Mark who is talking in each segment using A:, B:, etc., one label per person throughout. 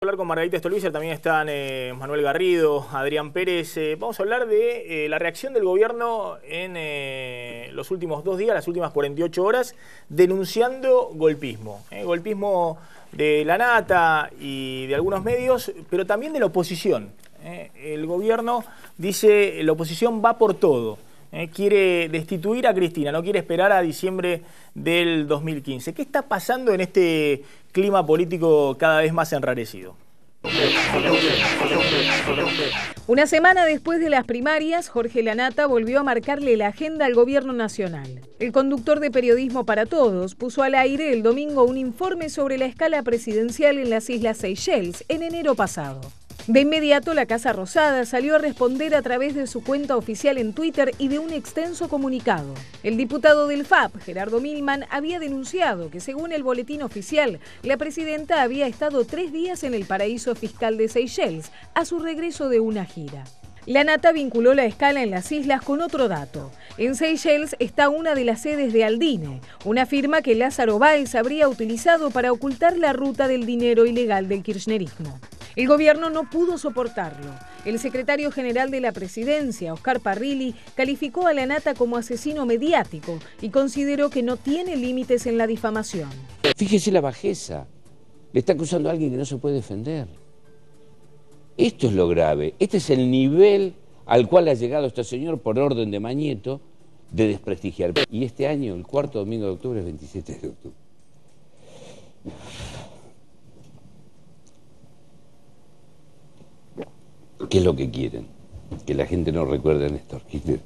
A: Hablar con Margarita Stolbizer, también están Manuel Garrido, Adrián Pérez. Vamos a hablar de la reacción del gobierno en los últimos 2 días, las últimas 48 horas, denunciando golpismo. Golpismo de la Nata y de algunos medios, pero también de la oposición. El gobierno dice la oposición va por todo. Quiere destituir a Cristina, no quiere esperar a diciembre del 2015. ¿Qué está pasando en este clima político cada vez más enrarecido?
B: Una semana después de las primarias, Jorge Lanata volvió a marcarle la agenda al gobierno nacional. El conductor de Periodismo para Todos puso al aire el domingo un informe sobre la escala presidencial en las Islas Seychelles en enero pasado. De inmediato, la Casa Rosada salió a responder a través de su cuenta oficial en Twitter y de un extenso comunicado. El diputado del FAP, Gerardo Milman, había denunciado que, según el boletín oficial, la presidenta había estado 3 días en el paraíso fiscal de Seychelles, a su regreso de una gira. Lanata vinculó la escala en las islas con otro dato. En Seychelles está una de las sedes de Aldine, una firma que Lázaro Báez habría utilizado para ocultar la ruta del dinero ilegal del kirchnerismo. El gobierno no pudo soportarlo. El secretario general de la presidencia, Oscar Parrilli, calificó a Lanata como asesino mediático y consideró que no tiene límites en la difamación.
C: Fíjese la bajeza. Le está acusando a alguien que no se puede defender. Esto es lo grave. Este es el nivel al cual ha llegado este señor por orden de Mañeto de desprestigiar. Y este año, el 4º domingo de octubre, es 27 de octubre. ¿Qué es lo que quieren? Que la gente no recuerde a Néstor Kirchner,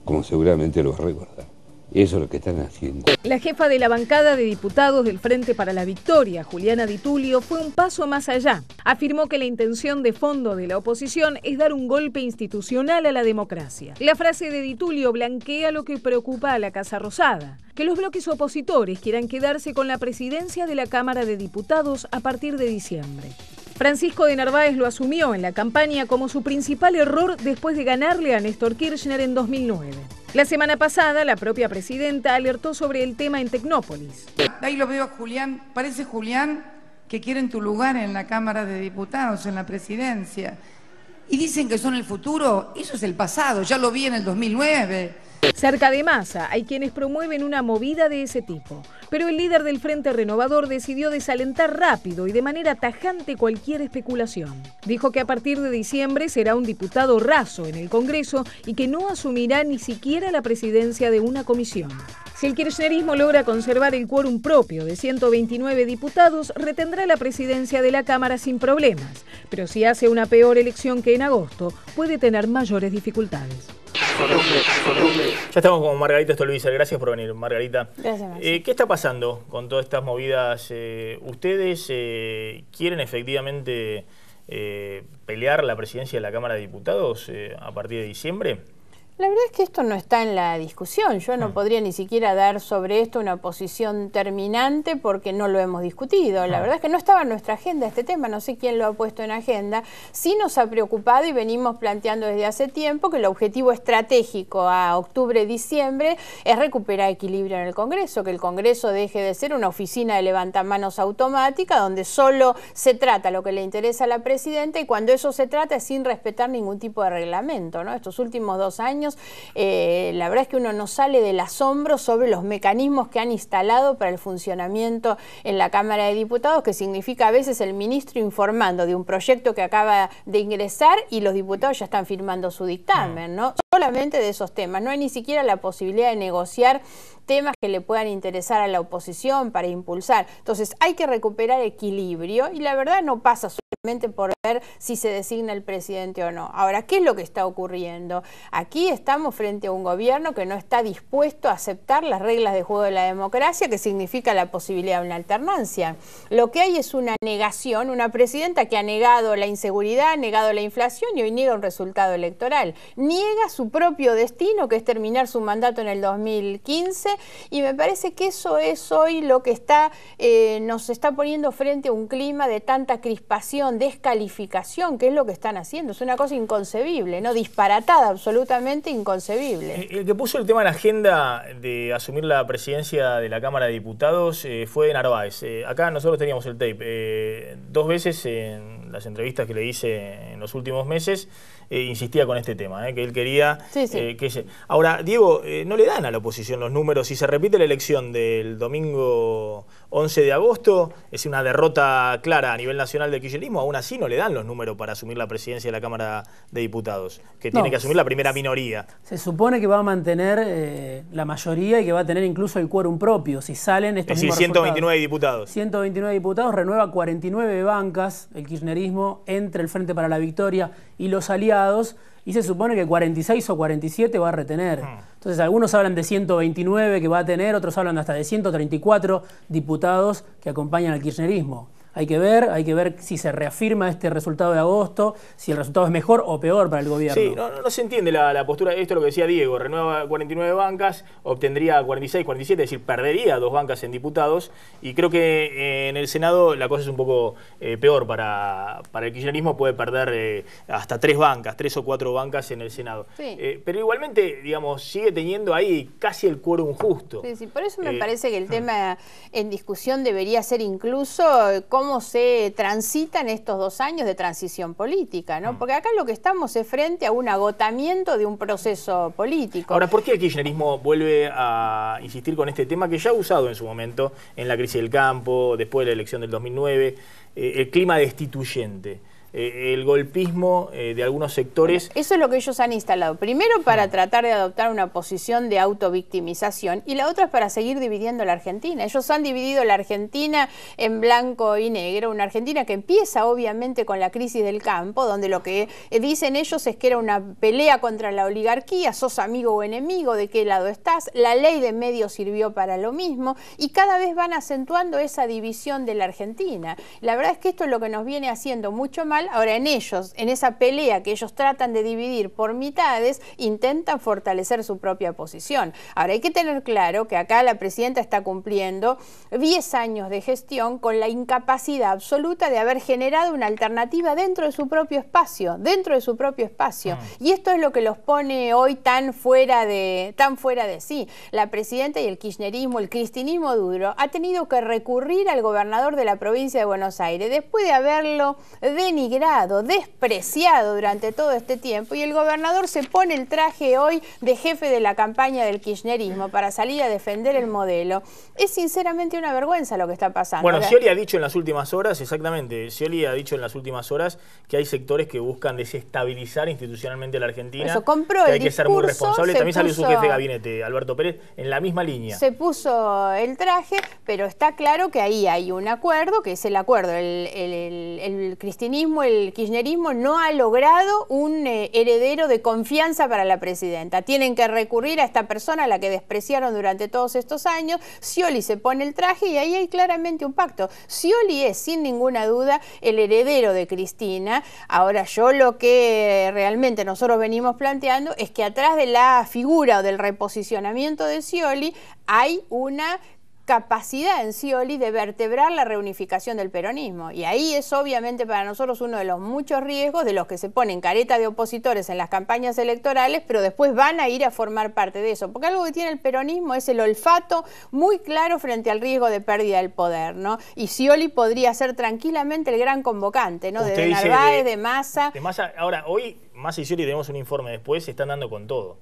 C: como seguramente lo va a recordar. Eso es lo que están haciendo.
B: La jefa de la bancada de diputados del Frente para la Victoria, Juliana Di Tulio, fue un paso más allá. Afirmó que la intención de fondo de la oposición es dar un golpe institucional a la democracia. La frase de Di Tulio blanquea lo que preocupa a la Casa Rosada: que los bloques opositores quieran quedarse con la presidencia de la Cámara de Diputados a partir de diciembre. Francisco de Narváez lo asumió en la campaña como su principal error después de ganarle a Néstor Kirchner en 2009. La semana pasada, la propia presidenta alertó sobre el tema en Tecnópolis.
D: Ahí lo veo a Julián, parece Julián que quieren tu lugar en la Cámara de Diputados, en la presidencia. Y dicen que son el futuro, eso es el pasado, ya lo vi en el 2009.
B: Cerca de Massa hay quienes promueven una movida de ese tipo, pero el líder del Frente Renovador decidió desalentar rápido y de manera tajante cualquier especulación. Dijo que a partir de diciembre será un diputado raso en el Congreso y que no asumirá ni siquiera la presidencia de una comisión. Si el kirchnerismo logra conservar el quórum propio de 129 diputados, retendrá la presidencia de la Cámara sin problemas, pero si hace una peor elección que en agosto, puede tener mayores dificultades.
A: Ya estamos con Margarita Stolbizer. Gracias por venir, Margarita.
E: Gracias.
A: ¿Qué está pasando con todas estas movidas? ¿Ustedes quieren efectivamente pelear la presidencia de la Cámara de Diputados a partir de diciembre?
E: La verdad es que esto no está en la discusión. Yo no podría ni siquiera dar sobre esto una posición terminante porque no lo hemos discutido. La verdad es que no estaba en nuestra agenda este tema, no sé quién lo ha puesto en agenda. Sí nos ha preocupado y venimos planteando desde hace tiempo que el objetivo estratégico a octubre-diciembre es recuperar equilibrio en el Congreso, que el Congreso deje de ser una oficina de levantamanos automática donde solo se trata lo que le interesa a la presidenta y cuando eso se trata es sin respetar ningún tipo de reglamento, ¿no? Estos últimos 2 años la verdad es que uno no sale del asombro sobre los mecanismos que han instalado para el funcionamiento en la Cámara de Diputados, que significa a veces el ministro informando de un proyecto que acaba de ingresar y los diputados ya están firmando su dictamen, ¿no? Solamente de esos temas, no hay ni siquiera la posibilidad de negociar temas que le puedan interesar a la oposición para impulsar. Entonces hay que recuperar equilibrio y la verdad no pasa solamente por ver si se designa el presidente o no. Ahora, ¿qué es lo que está ocurriendo? Aquí estamos frente a un gobierno que no está dispuesto a aceptar las reglas de juego de la democracia, que significa la posibilidad de una alternancia. Lo que hay es una negación, una presidenta que ha negado la inseguridad, ha negado la inflación y hoy niega un resultado electoral. Niega su propio destino, que es terminar su mandato en el 2015, y me parece que eso es hoy lo que nos está poniendo frente a un clima de tanta crispación, con descalificación, que es lo que están haciendo. Es una cosa inconcebible, ¿no? Disparatada, absolutamente inconcebible.
A: El que puso el tema en la agenda de asumir la presidencia de la Cámara de Diputados fue Narváez. Acá nosotros teníamos el tape. 2 veces en las entrevistas que le hice en los últimos meses, insistía con este tema, que él quería... que Ahora, Diego, no le dan a la oposición los números. Si se repite la elección del domingo 11 de agosto, es una derrota clara a nivel nacional del kirchnerismo, aún así no le dan los números para asumir la presidencia de la Cámara de Diputados, que tiene que asumir la primera minoría.
F: Se supone que va a mantener la mayoría y que va a tener incluso el quórum propio, si salen estos mismos resultados.
A: 129 diputados.
F: 129 diputados, renueva 49 bancas el kirchnerismo entre el Frente para la Victoria y los aliados, y se supone que 46 o 47 va a retener. Entonces algunos hablan de 129 que va a tener, otros hablan hasta de 134 diputados que acompañan al kirchnerismo. Hay que ver si se reafirma este resultado de agosto, si el resultado es mejor o peor para el gobierno.
A: Sí, no se entiende la postura. Esto es lo que decía Diego, renueva 49 bancas, obtendría 46, 47, es decir, perdería 2 bancas en diputados, y creo que en el Senado la cosa es un poco peor para el kirchnerismo, puede perder hasta 3 bancas, 3 o 4 bancas en el Senado.
E: Sí.
A: Pero igualmente, digamos, sigue teniendo ahí casi el quórum justo.
E: Sí, por eso me parece que el tema en discusión debería ser incluso cómo se transitan estos 2 años de transición política, ¿no? Porque acá lo que estamos es frente a un agotamiento de un proceso político.
A: Ahora, ¿por qué el kirchnerismo vuelve a insistir con este tema que ya ha usado en su momento en la crisis del campo, después de la elección del 2009, el clima destituyente? El golpismo de algunos sectores.
E: Eso es lo que ellos han instalado. Primero para tratar de adoptar una posición de autovictimización y la otra es para seguir dividiendo la Argentina. Ellos han dividido la Argentina en blanco y negro, una Argentina que empieza obviamente con la crisis del campo, donde lo que dicen ellos es que era una pelea contra la oligarquía, sos amigo o enemigo, de qué lado estás, la ley de medios sirvió para lo mismo y cada vez van acentuando esa división de la Argentina. La verdad es que esto es lo que nos viene haciendo mucho mal. Ahora en esa pelea que ellos tratan de dividir por mitades, intentan fortalecer su propia posición. Ahora hay que tener claro que acá la presidenta está cumpliendo 10 años de gestión con la incapacidad absoluta de haber generado una alternativa dentro de su propio espacio, Y esto es lo que los pone hoy tan fuera de sí. La presidenta y el kirchnerismo, el cristinismo duro, ha tenido que recurrir al gobernador de la provincia de Buenos Aires después de haberlo denigrado, despreciado durante todo este tiempo, y el gobernador se pone el traje hoy de jefe de la campaña del kirchnerismo para salir a defender el modelo. Es sinceramente una vergüenza lo que está pasando.
A: Bueno, Scioli ha dicho en las últimas horas, exactamente, Scioli ha dicho en las últimas horas que hay sectores que buscan desestabilizar institucionalmente a la Argentina.
E: Eso, compró
A: que
E: el
A: hay que ser muy responsable. También salió su jefe de gabinete, Alberto Pérez, en la misma línea.
E: Se puso el traje, pero está claro que ahí hay un acuerdo, que es el acuerdo. El cristinismo, el kirchnerismo no ha logrado un heredero de confianza para la presidenta. Tienen que recurrir a esta persona a la que despreciaron durante todos estos años. Scioli se pone el traje y ahí hay claramente un pacto. Scioli es, sin ninguna duda, el heredero de Cristina. Ahora, yo lo que realmente nosotros venimos planteando es que atrás de la figura o del reposicionamiento de Scioli hay una capacidad en Scioli de vertebrar la reunificación del peronismo. Y ahí es obviamente para nosotros uno de los muchos riesgos de los que se ponen careta de opositores en las campañas electorales, pero después van a ir a formar parte de eso. Porque algo que tiene el peronismo es el olfato muy claro frente al riesgo de pérdida del poder, ¿no? Y Scioli podría ser tranquilamente el gran convocante, ¿no? De Narváez, de Massa.
A: De Massa. Ahora, hoy Massa y Scioli, tenemos un informe después, se están dando con todo,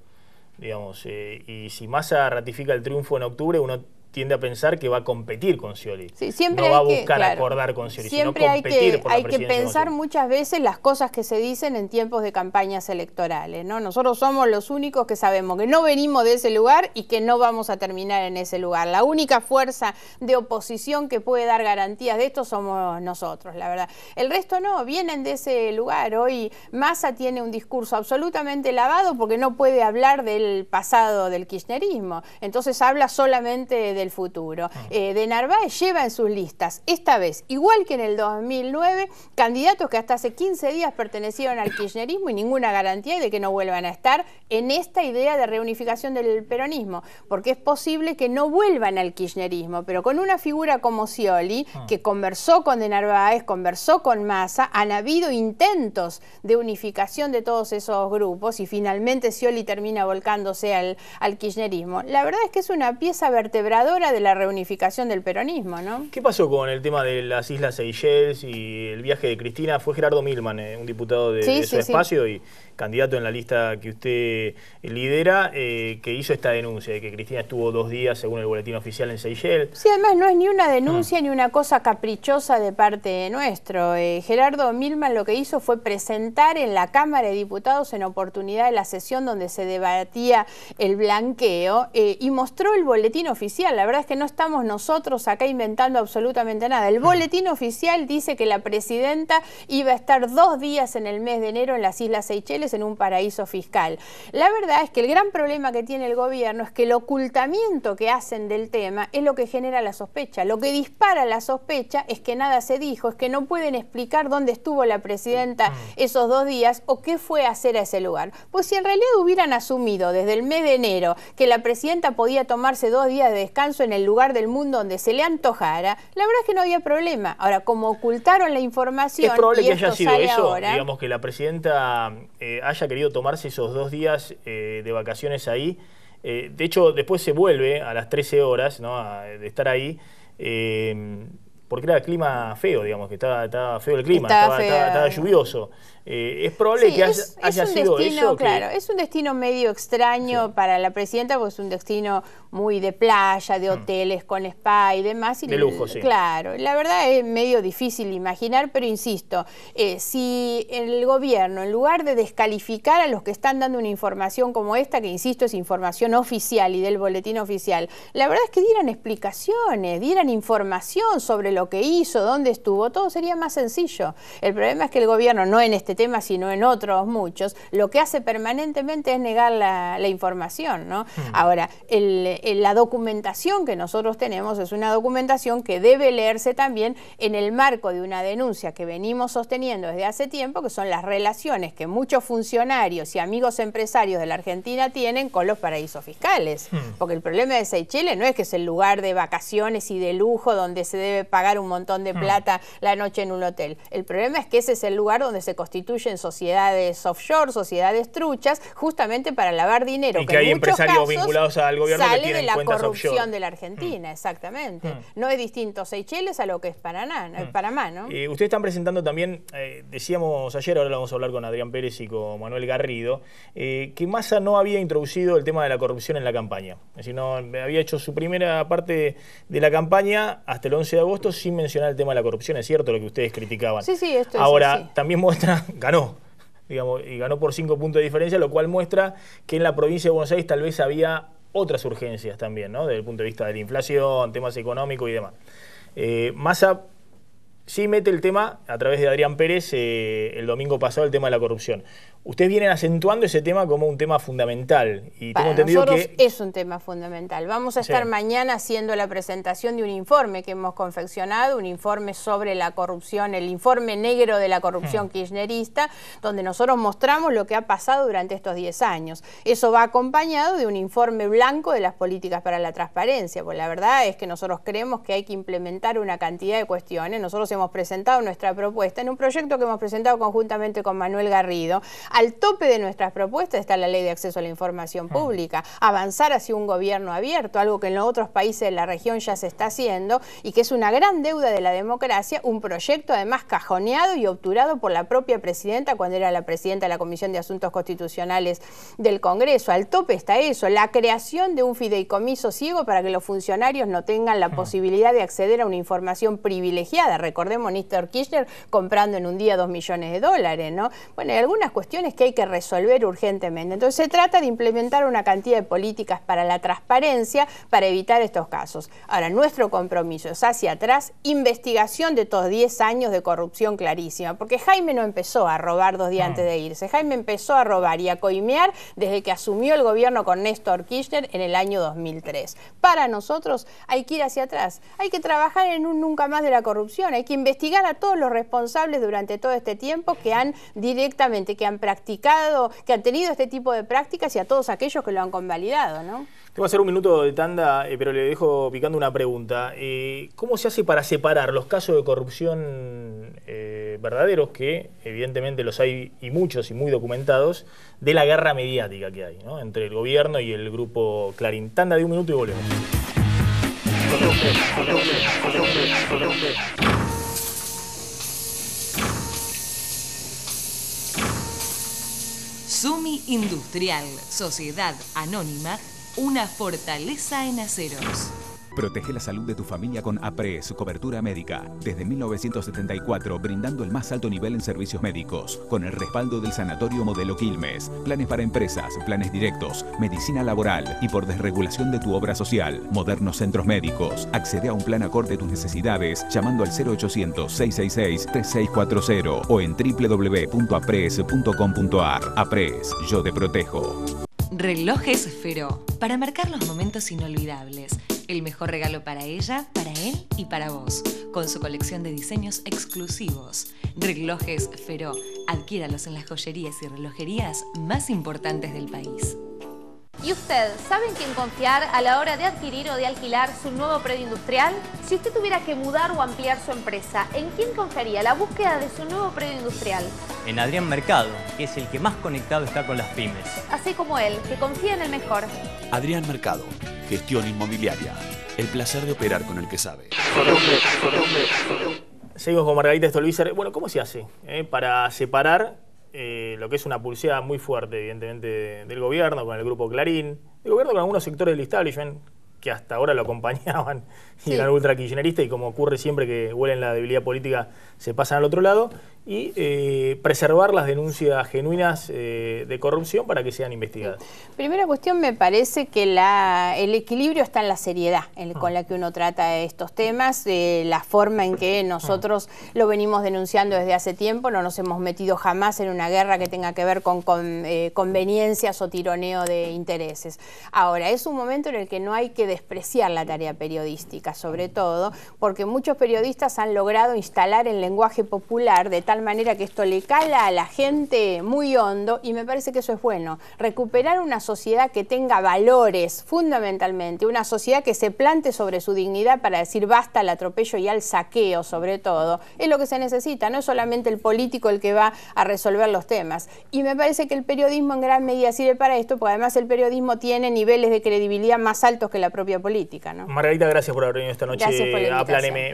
A: digamos. Y si Massa ratifica el triunfo en octubre, uno tiende a pensar que va a competir con Scioli.
E: Sí, siempre
A: no va a buscar acordar con Scioli, sino competir por la presidencia.
E: Hay que pensar muchas veces las cosas que se dicen en tiempos de campañas electorales, ¿no? Nosotros somos los únicos que sabemos que no venimos de ese lugar y que no vamos a terminar en ese lugar. La única fuerza de oposición que puede dar garantías de esto somos nosotros, la verdad. El resto no, vienen de ese lugar. Hoy Massa tiene un discurso absolutamente lavado porque no puede hablar del pasado del kirchnerismo. Entonces habla solamente de del futuro. De Narváez lleva en sus listas, esta vez, igual que en el 2009, candidatos que hasta hace 15 días pertenecieron al kirchnerismo y ninguna garantía de que no vuelvan a estar en esta idea de reunificación del peronismo, porque es posible que no vuelvan al kirchnerismo, pero con una figura como Scioli, que conversó con De Narváez, conversó con Massa, han habido intentos de unificación de todos esos grupos y finalmente Scioli termina volcándose al kirchnerismo. La verdad es que es una pieza vertebradora de la reunificación del peronismo, ¿no?
A: ¿Qué pasó con el tema de las Islas Seychelles y el viaje de Cristina? Fue Gerardo Milman, un diputado de su espacio y candidato en la lista que usted lidera, que hizo esta denuncia de que Cristina estuvo 2 días, según el boletín oficial, en Seychelles.
E: Sí, además no es ni una denuncia ni una cosa caprichosa de parte nuestro. Gerardo Milman lo que hizo fue presentar en la Cámara de Diputados, en oportunidad de la sesión donde se debatía el blanqueo, y mostró el boletín oficial. La verdad es que no estamos nosotros acá inventando absolutamente nada. El boletín oficial dice que la presidenta iba a estar 2 días en el mes de enero en las Islas Seychelles, en un paraíso fiscal. La verdad es que el gran problema que tiene el gobierno es que el ocultamiento que hacen del tema es lo que genera la sospecha. Lo que dispara la sospecha es que nada se dijo, es que no pueden explicar dónde estuvo la presidenta esos 2 días o qué fue a hacer a ese lugar. Pues si en realidad hubieran asumido desde el mes de enero que la presidenta podía tomarse 2 días de descanso en el lugar del mundo donde se le antojara, la verdad es que no había problema. Ahora, como ocultaron la información,
A: es probable
E: y
A: que haya sido eso,
E: ahora,
A: digamos, que la presidenta haya querido tomarse esos 2 días de vacaciones ahí. De hecho, después se vuelve a las 13 horas, ¿no?, de estar ahí, porque era clima feo, digamos, que estaba feo el clima, estaba lluvioso. Es probable que haya sido eso.
E: Claro, es un destino medio extraño para la presidenta, porque es un destino muy de playa, de hoteles con spa y demás. Y
A: de lujo, sí.
E: Claro, la verdad es medio difícil imaginar, pero insisto, si el gobierno, en lugar de descalificar a los que están dando una información como esta, que insisto es información oficial y del boletín oficial, la verdad es que dieran explicaciones, dieran información sobre lo que hizo, dónde estuvo, todo sería más sencillo. El problema es que el gobierno, no en este tema, sino en otros muchos, lo que hace permanentemente es negar la información, ¿no? Ahora, la documentación que nosotros tenemos es una documentación que debe leerse también en el marco de una denuncia que venimos sosteniendo desde hace tiempo, que son las relaciones que muchos funcionarios y amigos empresarios de la Argentina tienen con los paraísos fiscales. Porque el problema de Seychelles no es que es el lugar de vacaciones y de lujo donde se debe pagar un montón de plata la noche en un hotel. El problema es que ese es el lugar donde se constituyen sociedades offshore, sociedades truchas, justamente para lavar dinero.
A: Y que hay empresarios vinculados al gobierno que tienen
E: de la
A: cuentas
E: corrupción
A: offshore
E: de la Argentina, exactamente. No es distinto Seychelles a lo que es Panamá, ¿no?
A: Ustedes están presentando también, decíamos ayer, ahora lo vamos a hablar con Adrián Pérez y con Manuel Garrido, que Massa no había introducido el tema de la corrupción en la campaña. Es decir, no había hecho su primera parte de la campaña hasta el 11 de agosto sin mencionar el tema de la corrupción. Es cierto lo que ustedes criticaban.
E: Sí, sí, esto
A: ahora,
E: es así.
A: también muestra, ganó, digamos, y ganó por 5 puntos de diferencia, lo cual muestra que en la provincia de Buenos Aires tal vez había otras urgencias también, ¿no?, desde el punto de vista de la inflación, temas económicos y demás. Massa sí mete el tema, a través de Adrián Pérez, el domingo pasado, el tema de la corrupción. Ustedes vienen acentuando ese tema como un tema fundamental. Y
E: para
A: tengo entendido
E: nosotros
A: que
E: es un tema fundamental. Vamos a estar mañana haciendo la presentación de un informe que hemos confeccionado, un informe sobre la corrupción, el informe negro de la corrupción kirchnerista, donde nosotros mostramos lo que ha pasado durante estos 10 años. Eso va acompañado de un informe blanco de las políticas para la transparencia, porque la verdad es que nosotros creemos que hay que implementar una cantidad de cuestiones. Nosotros hemos presentado nuestra propuesta en un proyecto que hemos presentado conjuntamente con Manuel Garrido. Al tope de nuestras propuestas está la Ley de Acceso a la Información Pública, avanzar hacia un gobierno abierto, algo que en los otros países de la región ya se está haciendo y que es una gran deuda de la democracia, un proyecto además cajoneado y obturado por la propia presidenta cuando era la presidenta de la Comisión de Asuntos Constitucionales del Congreso. Al tope está eso, la creación de un fideicomiso ciego para que los funcionarios no tengan la posibilidad de acceder a una información privilegiada. Recordemos recordemos Néstor Kirchner comprando en un día $2 millones, ¿no? Bueno, hay algunas cuestiones que hay que resolver urgentemente. Entonces se trata de implementar una cantidad de políticas para la transparencia para evitar estos casos. Ahora, nuestro compromiso es hacia atrás, investigación de estos 10 años de corrupción clarísima, porque Jaime no empezó a robar 2 días antes de irse. Jaime empezó a robar y a coimear desde que asumió el gobierno con Néstor Kirchner en el año 2003. Para nosotros hay que ir hacia atrás, hay que trabajar en un nunca más de la corrupción, hay que investigar a todos los responsables durante todo este tiempo que han practicado, que han tenido este tipo de prácticas y a todos aquellos que lo han convalidado, ¿no?
A: Tengo que hacer un minuto de tanda, pero le dejo picando una pregunta. ¿Cómo se hace para separar los casos de corrupción verdaderos, que evidentemente los hay y muchos y muy documentados, de la guerra mediática que hay, ¿no?, entre el gobierno y el grupo Clarín? Tanda de un minuto y volvemos.
G: Sumi Industrial, Sociedad Anónima, una fortaleza en aceros.
H: Protege la salud de tu familia con APRES, cobertura médica. Desde 1974, brindando el más alto nivel en servicios médicos, con el respaldo del Sanatorio Modelo Quilmes. Planes para empresas, planes directos, medicina laboral y por desregulación de tu obra social. Modernos centros médicos. Accede a un plan acorde a tus necesidades llamando al 0800-666-3640 o en www.apres.com.ar. APRES, yo te protejo.
G: Relojes Feró, para marcar los momentos inolvidables. El mejor regalo para ella, para él y para vos, con su colección de diseños exclusivos. Relojes Feró, adquiéralos en las joyerías y relojerías más importantes del país.
I: ¿Y usted sabe en quién confiar a la hora de adquirir o de alquilar su nuevo predio industrial? Si usted tuviera que mudar o ampliar su empresa, ¿en quién confiaría la búsqueda de su nuevo predio industrial?
J: En Adrián Mercado, que es el que más conectado está con las pymes.
I: Así como él, que confía en el mejor.
K: Adrián Mercado, gestión inmobiliaria. El placer de operar con el que sabe.
A: Seguimos con Margarita Stolbizer. Bueno, ¿cómo se hace para separar lo que es una pulseada muy fuerte, evidentemente, del gobierno con el grupo Clarín, del gobierno con algunos sectores del establishment que hasta ahora lo acompañaban y eran ultra kirchneristas, y como ocurre siempre que huelen la debilidad política, se pasan al otro lado, y preservar las denuncias genuinas de corrupción para que sean investigadas?
E: Primera cuestión, me parece que el equilibrio está en la seriedad con la que uno trata estos temas, la forma en que nosotros lo venimos denunciando desde hace tiempo. No nos hemos metido jamás en una guerra que tenga que ver con conveniencias o tironeo de intereses. Ahora, es un momento en el que no hay que despreciar la tarea periodística, sobre todo porque muchos periodistas han logrado instalar el lenguaje popular de tal manera que esto le cala a la gente muy hondo, y me parece que eso es bueno. Recuperar una sociedad que tenga valores, fundamentalmente, una sociedad que se plante sobre su dignidad para decir basta al atropello y al saqueo, sobre todo, es lo que se necesita. No es solamente el político el que va a resolver los temas. Y me parece que el periodismo en gran medida sirve para esto, porque además el periodismo tiene niveles de credibilidad más altos que la propia política, ¿no?
A: Margarita, gracias por haber venido esta noche a Plan M.